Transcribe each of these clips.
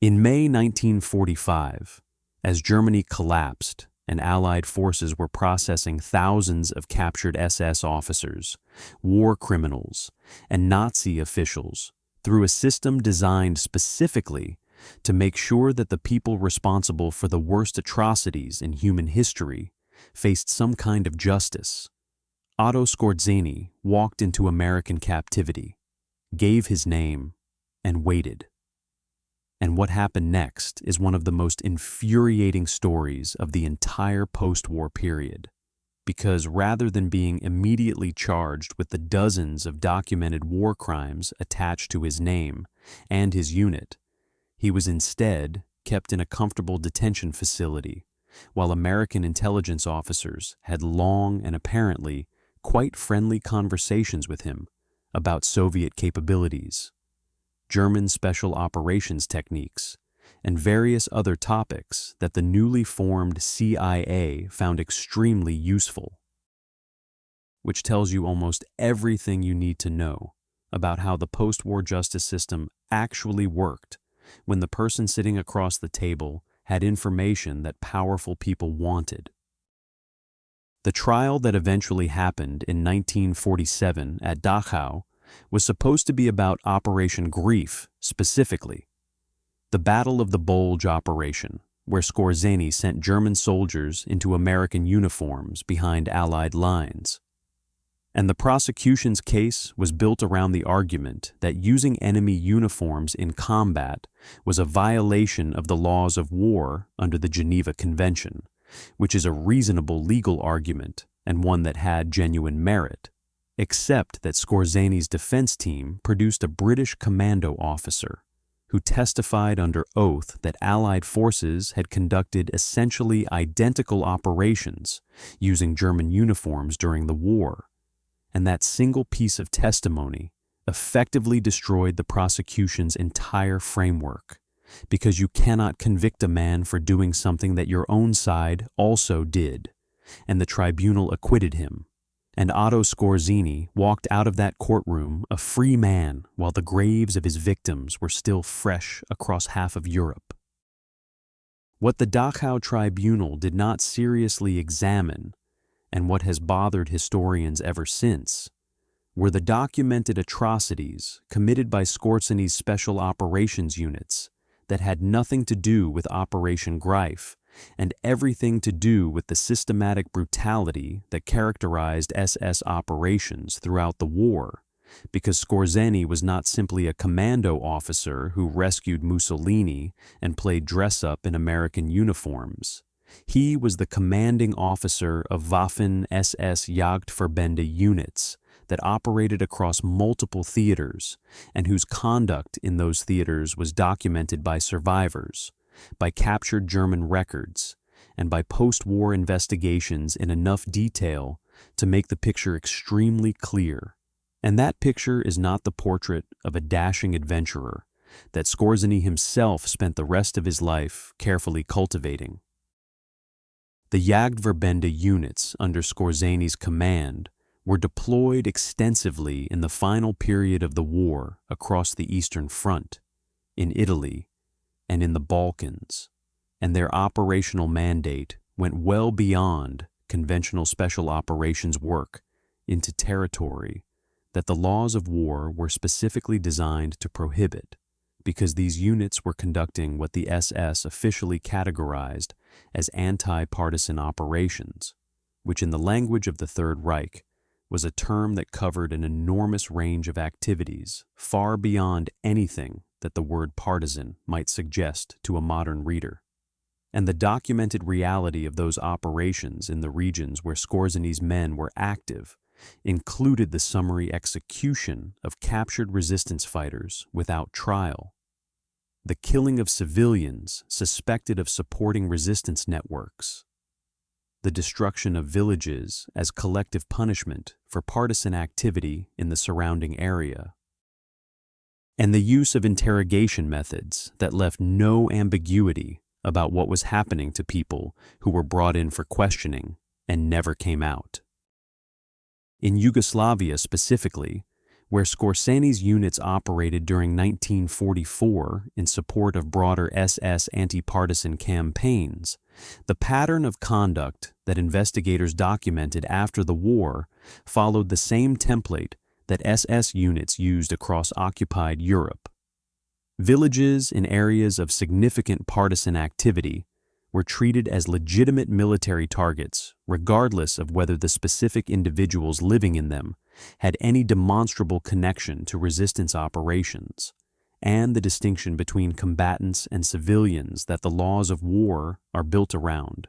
In May 1945, as Germany collapsed and Allied forces were processing thousands of captured SS officers, war criminals, and Nazi officials through a system designed specifically to make sure that the people responsible for the worst atrocities in human history faced some kind of justice, Otto Skorzeny walked into American captivity, gave his name, and waited. And what happened next is one of the most infuriating stories of the entire post-war period, because rather than being immediately charged with the dozens of documented war crimes attached to his name and his unit, he was instead kept in a comfortable detention facility, while American intelligence officers had long and apparently quite friendly conversations with him about Soviet capabilities, German special operations techniques, and various other topics that the newly formed CIA found extremely useful. Which tells you almost everything you need to know about how the post-war justice system actually worked when the person sitting across the table had information that powerful people wanted. The trial that eventually happened in 1947 at Dachau was supposed to be about Operation Greif specifically, the Battle of the Bulge operation, where Skorzeny sent German soldiers into American uniforms behind Allied lines. And the prosecution's case was built around the argument that using enemy uniforms in combat was a violation of the laws of war under the Geneva Convention, which is a reasonable legal argument and one that had genuine merit, except that Skorzeny's defense team produced a British commando officer who testified under oath that Allied forces had conducted essentially identical operations using German uniforms during the war, and that single piece of testimony effectively destroyed the prosecution's entire framework, because you cannot convict a man for doing something that your own side also did, and the tribunal acquitted him. And Otto Skorzeny walked out of that courtroom a free man while the graves of his victims were still fresh across half of Europe. What the Dachau tribunal did not seriously examine, and what has bothered historians ever since, were the documented atrocities committed by Skorzeny's special operations units that had nothing to do with Operation Greif and everything to do with the systematic brutality that characterized SS operations throughout the war, because Skorzeny was not simply a commando officer who rescued Mussolini and played dress-up in American uniforms. He was the commanding officer of Waffen-SS Jagdverbände units that operated across multiple theaters and whose conduct in those theaters was documented by survivors, by captured German records, and by post-war investigations in enough detail to make the picture extremely clear. And that picture is not the portrait of a dashing adventurer that Skorzeny himself spent the rest of his life carefully cultivating. The Jagdverbände units under Skorzeny's command were deployed extensively in the final period of the war across the Eastern Front, in Italy, and in the Balkans, and their operational mandate went well beyond conventional special operations work into territory that the laws of war were specifically designed to prohibit, because these units were conducting what the SS officially categorized as anti-partisan operations, which in the language of the Third Reich was a term that covered an enormous range of activities far beyond anything that the word partisan might suggest to a modern reader. And the documented reality of those operations in the regions where Skorzeny's men were active included the summary execution of captured resistance fighters without trial, the killing of civilians suspected of supporting resistance networks, the destruction of villages as collective punishment for partisan activity in the surrounding area, and the use of interrogation methods that left no ambiguity about what was happening to people who were brought in for questioning and never came out. In Yugoslavia specifically, where Skorzeny's units operated during 1944 in support of broader SS anti-partisan campaigns, the pattern of conduct that investigators documented after the war followed the same template that SS units used across occupied Europe. Villages in areas of significant partisan activity were treated as legitimate military targets, regardless of whether the specific individuals living in them had any demonstrable connection to resistance operations, and the distinction between combatants and civilians that the laws of war are built around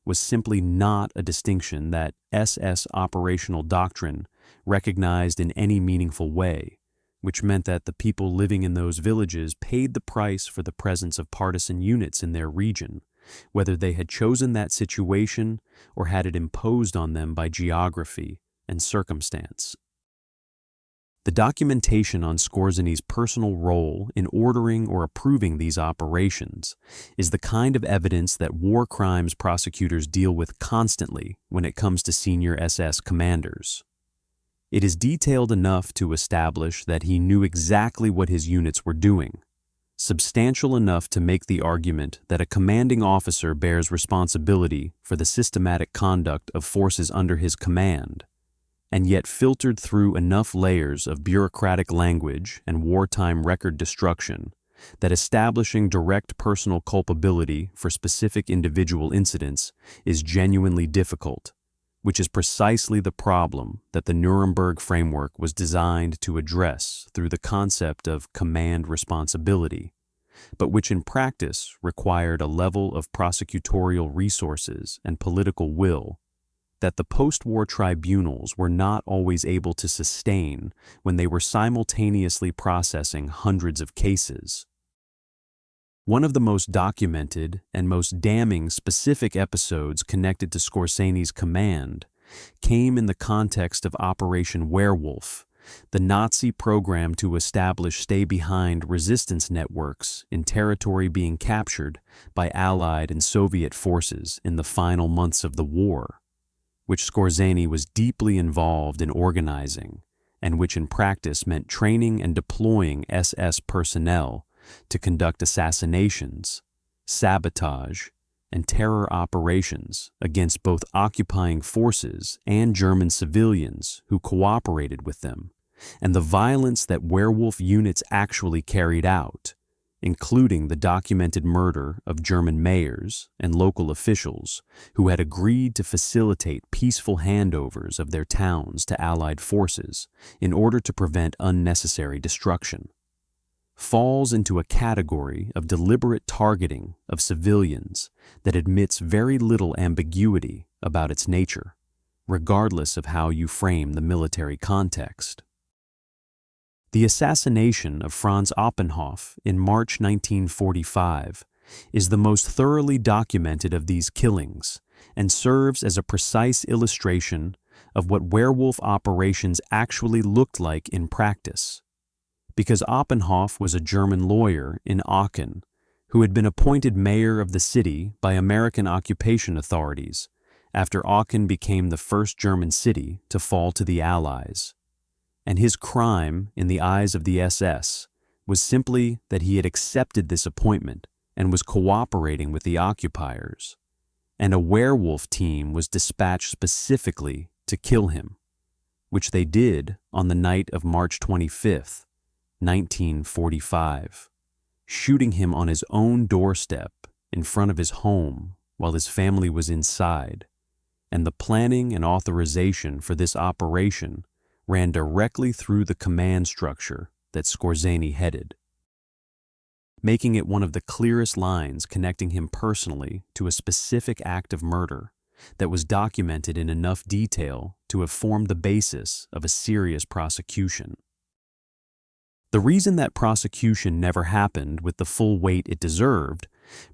was simply not a distinction that SS operational doctrine recognized in any meaningful way, which meant that the people living in those villages paid the price for the presence of partisan units in their region, whether they had chosen that situation or had it imposed on them by geography and circumstance. The documentation on Skorzeny's personal role in ordering or approving these operations is the kind of evidence that war crimes prosecutors deal with constantly when it comes to senior SS commanders. It is detailed enough to establish that he knew exactly what his units were doing, substantial enough to make the argument that a commanding officer bears responsibility for the systematic conduct of forces under his command, and yet filtered through enough layers of bureaucratic language and wartime record destruction that establishing direct personal culpability for specific individual incidents is genuinely difficult, which is precisely the problem that the Nuremberg framework was designed to address through the concept of command responsibility, but which in practice required a level of prosecutorial resources and political will that the post-war tribunals were not always able to sustain when they were simultaneously processing hundreds of cases. One of the most documented and most damning specific episodes connected to Skorzeny's command came in the context of Operation Werewolf, the Nazi program to establish stay-behind resistance networks in territory being captured by Allied and Soviet forces in the final months of the war, which Skorzeny was deeply involved in organizing, and which in practice meant training and deploying SS personnel to conduct assassinations, sabotage, and terror operations against both occupying forces and German civilians who cooperated with them, and the violence that werewolf units actually carried out, including the documented murder of German mayors and local officials who had agreed to facilitate peaceful handovers of their towns to Allied forces in order to prevent unnecessary destruction, falls into a category of deliberate targeting of civilians that admits very little ambiguity about its nature, regardless of how you frame the military context. The assassination of Franz Oppenhoff in March 1945 is the most thoroughly documented of these killings and serves as a precise illustration of what werewolf operations actually looked like in practice. Because Oppenhoff was a German lawyer in Aachen who had been appointed mayor of the city by American occupation authorities after Aachen became the first German city to fall to the Allies. And his crime, in the eyes of the SS, was simply that he had accepted this appointment and was cooperating with the occupiers. And a werewolf team was dispatched specifically to kill him, which they did on the night of March 25th, 1945, shooting him on his own doorstep in front of his home while his family was inside. And the planning and authorization for this operation ran directly through the command structure that Skorzeny headed, making it one of the clearest lines connecting him personally to a specific act of murder that was documented in enough detail to have formed the basis of a serious prosecution. The reason that prosecution never happened with the full weight it deserved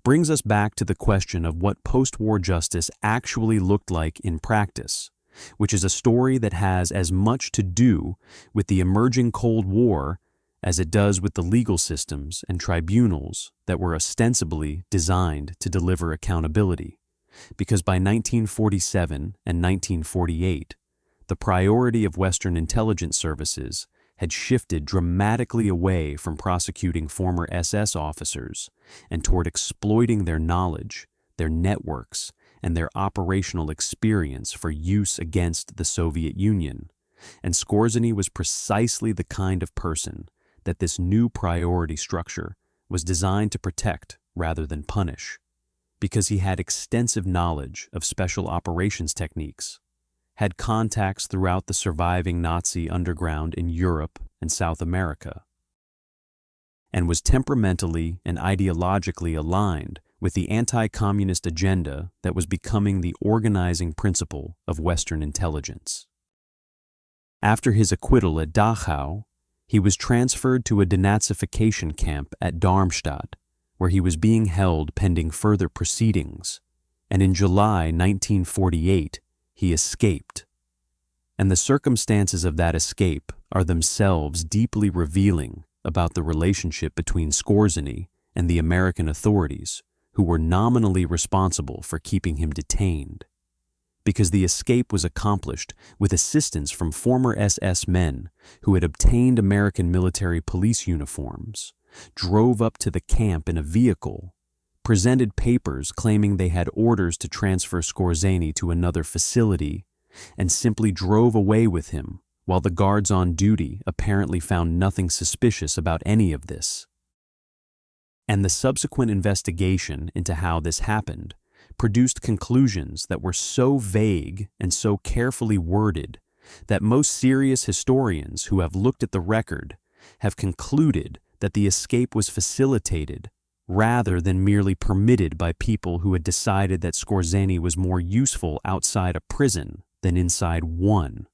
brings us back to the question of what post-war justice actually looked like in practice, which is a story that has as much to do with the emerging Cold War as it does with the legal systems and tribunals that were ostensibly designed to deliver accountability. Because by 1947 and 1948, the priority of Western intelligence services had shifted dramatically away from prosecuting former SS officers and toward exploiting their knowledge, their networks, and their operational experience for use against the Soviet Union. And Skorzeny was precisely the kind of person that this new priority structure was designed to protect rather than punish, because he had extensive knowledge of special operations techniques, had contacts throughout the surviving Nazi underground in Europe and South America, and was temperamentally and ideologically aligned with the anti-communist agenda that was becoming the organizing principle of Western intelligence. After his acquittal at Dachau, he was transferred to a denazification camp at Darmstadt, where he was being held pending further proceedings, and in July 1948, he escaped. And the circumstances of that escape are themselves deeply revealing about the relationship between Skorzeny and the American authorities, who were nominally responsible for keeping him detained. Because the escape was accomplished with assistance from former SS men who had obtained American military police uniforms, drove up to the camp in a vehicle, presented papers claiming they had orders to transfer Skorzeny to another facility, and simply drove away with him, while the guards on duty apparently found nothing suspicious about any of this. And the subsequent investigation into how this happened produced conclusions that were so vague and so carefully worded that most serious historians who have looked at the record have concluded that the escape was facilitated rather than merely permitted by people who had decided that Skorzeny was more useful outside a prison than inside one.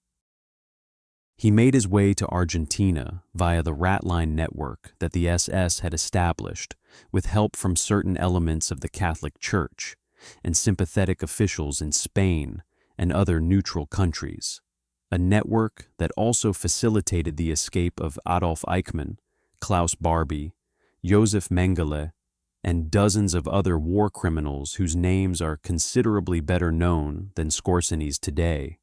He made his way to Argentina via the Ratline network that the SS had established with help from certain elements of the Catholic Church and sympathetic officials in Spain and other neutral countries, a network that also facilitated the escape of Adolf Eichmann, Klaus Barbie, Josef Mengele, and dozens of other war criminals whose names are considerably better known than Skorzeny's today.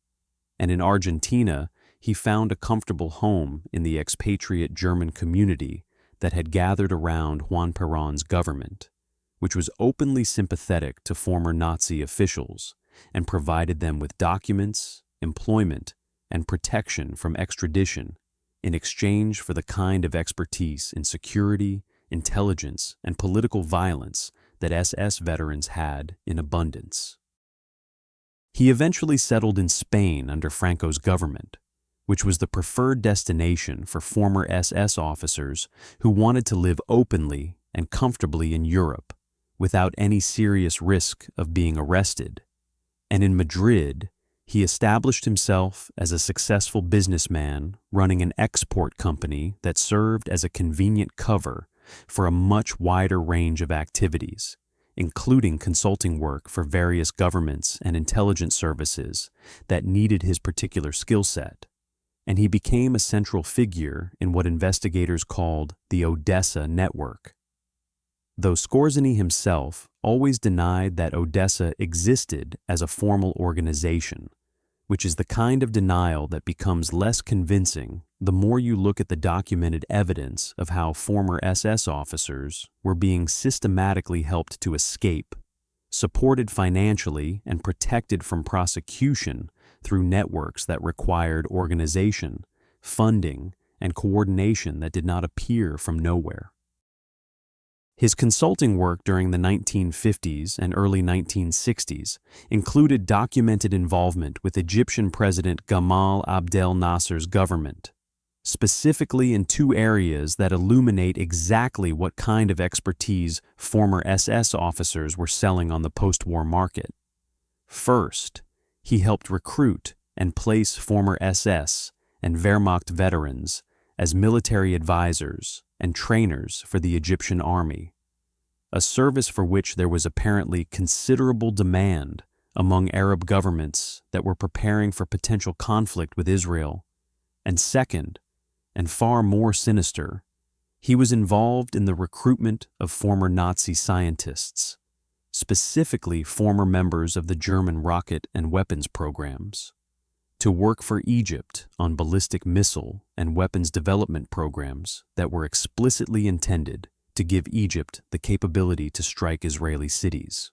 And in Argentina, he found a comfortable home in the expatriate German community that had gathered around Juan Perón's government, which was openly sympathetic to former Nazi officials and provided them with documents, employment, and protection from extradition in exchange for the kind of expertise in security, intelligence, and political violence that SS veterans had in abundance. He eventually settled in Spain under Franco's government, which was the preferred destination for former SS officers who wanted to live openly and comfortably in Europe without any serious risk of being arrested. And in Madrid, he established himself as a successful businessman running an export company that served as a convenient cover for a much wider range of activities, including consulting work for various governments and intelligence services that needed his particular skill set. And he became a central figure in what investigators called the Odessa network. Though Skorzeny himself always denied that Odessa existed as a formal organization, which is the kind of denial that becomes less convincing the more you look at the documented evidence of how former SS officers were being systematically helped to escape, supported financially, and protected from prosecution through networks that required organization, funding, and coordination that did not appear from nowhere. His consulting work during the 1950s and early 1960s included documented involvement with Egyptian President Gamal Abdel Nasser's government, specifically in two areas that illuminate exactly what kind of expertise former SS officers were selling on the post-war market. First, he helped recruit and place former SS and Wehrmacht veterans as military advisors and trainers for the Egyptian army, a service for which there was apparently considerable demand among Arab governments that were preparing for potential conflict with Israel. And second, and far more sinister, he was involved in the recruitment of former Nazi scientists, specifically former members of the German rocket and weapons programs, to work for Egypt on ballistic missile and weapons development programs that were explicitly intended to give Egypt the capability to strike Israeli cities.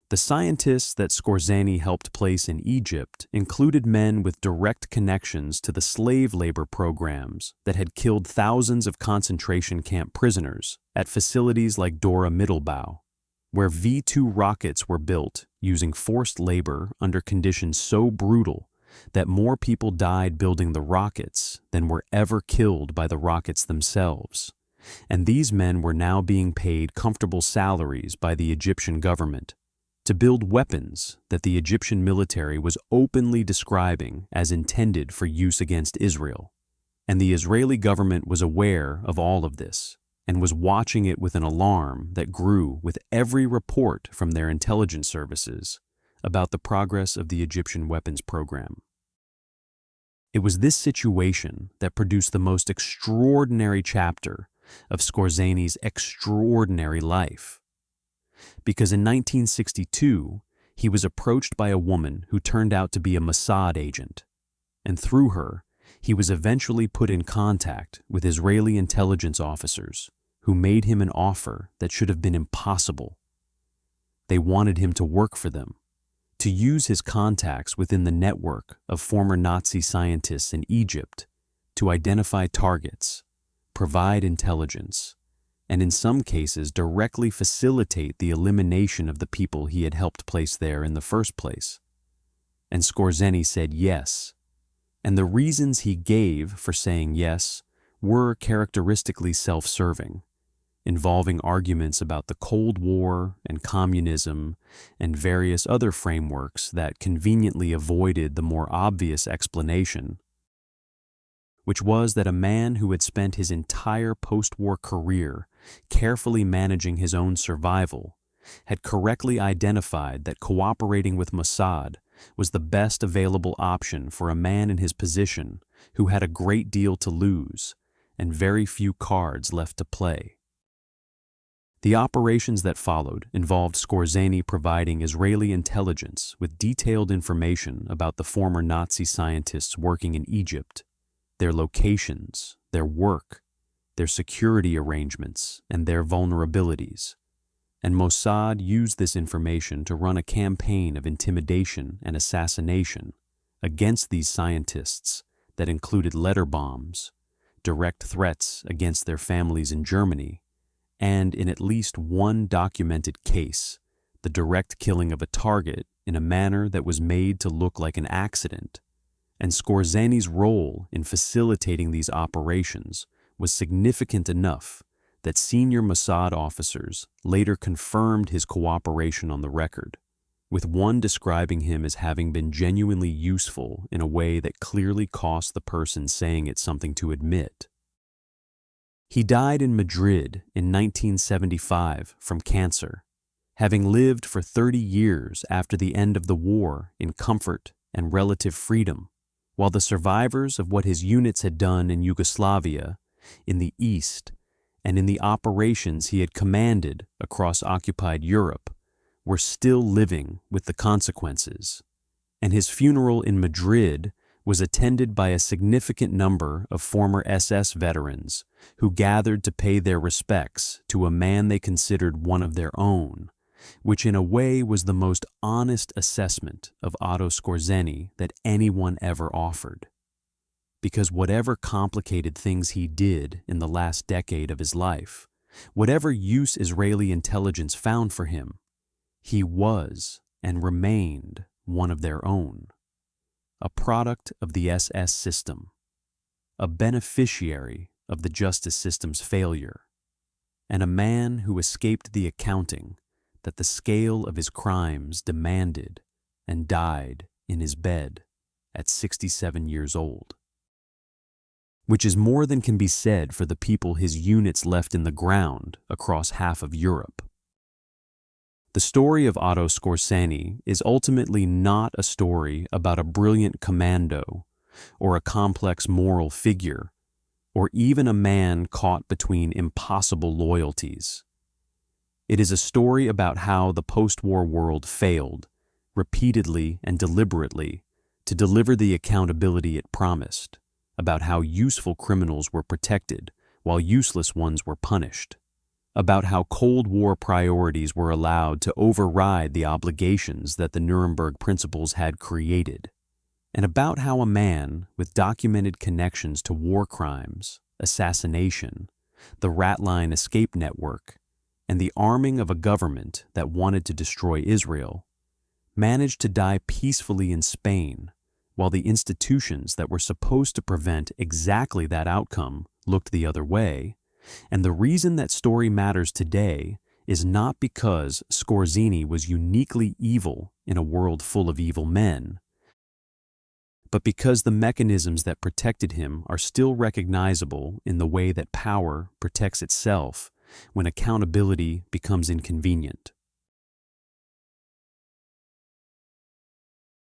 The scientists that Skorzeny helped place in Egypt included men with direct connections to the slave labor programs that had killed thousands of concentration camp prisoners at facilities like Dora Mittelbau, where V-2 rockets were built using forced labor under conditions so brutal that more people died building the rockets than were ever killed by the rockets themselves. And these men were now being paid comfortable salaries by the Egyptian government to build weapons that the Egyptian military was openly describing as intended for use against Israel. And the Israeli government was aware of all of this and was watching it with an alarm that grew with every report from their intelligence services about the progress of the Egyptian weapons program. It was this situation that produced the most extraordinary chapter of Skorzeny's extraordinary life. Because in 1962, he was approached by a woman who turned out to be a Mossad agent, and through her, he was eventually put in contact with Israeli intelligence officers who made him an offer that should have been impossible. They wanted him to work for them, to use his contacts within the network of former Nazi scientists in Egypt to identify targets, provide intelligence, and in some cases directly facilitate the elimination of the people he had helped place there in the first place. And Skorzeny said yes, and the reasons he gave for saying yes were characteristically self-serving, involving arguments about the Cold War and communism and various other frameworks that conveniently avoided the more obvious explanation, which was that a man who had spent his entire post-war career carefully managing his own survival had correctly identified that cooperating with Mossad was the best available option for a man in his position who had a great deal to lose and very few cards left to play. The operations that followed involved Skorzeny providing Israeli intelligence with detailed information about the former Nazi scientists working in Egypt, their locations, their work, their security arrangements, and their vulnerabilities. And Mossad used this information to run a campaign of intimidation and assassination against these scientists that included letter bombs, direct threats against their families in Germany, and in at least one documented case, the direct killing of a target in a manner that was made to look like an accident. And Skorzeny's role in facilitating these operations was significant enough that senior Mossad officers later confirmed his cooperation on the record, with one describing him as having been genuinely useful in a way that clearly cost the person saying it something to admit. He died in Madrid in 1975 from cancer, having lived for 30 years after the end of the war in comfort and relative freedom, while the survivors of what his units had done in Yugoslavia, in the East, and in the operations he had commanded across occupied Europe were still living with the consequences, and his funeral in Madrid was attended by a significant number of former SS veterans who gathered to pay their respects to a man they considered one of their own, which in a way was the most honest assessment of Otto Skorzeny that anyone ever offered. Because whatever complicated things he did in the last decade of his life, whatever use Israeli intelligence found for him, he was and remained one of their own, a product of the SS system, a beneficiary of the justice system's failure, and a man who escaped the accounting that the scale of his crimes demanded and died in his bed at 67 years old. Which is more than can be said for the people his units left in the ground across half of Europe. The story of Otto Skorzeny is ultimately not a story about a brilliant commando or a complex moral figure or even a man caught between impossible loyalties. It is a story about how the post-war world failed, repeatedly and deliberately, to deliver the accountability it promised, about how useful criminals were protected while useless ones were punished, about how Cold War priorities were allowed to override the obligations that the Nuremberg principles had created, and about how a man with documented connections to war crimes, assassination, the Ratline escape network, and the arming of a government that wanted to destroy Israel, managed to die peacefully in Spain, while the institutions that were supposed to prevent exactly that outcome looked the other way. And the reason that story matters today is not because Skorzeny was uniquely evil in a world full of evil men, but because the mechanisms that protected him are still recognizable in the way that power protects itself when accountability becomes inconvenient.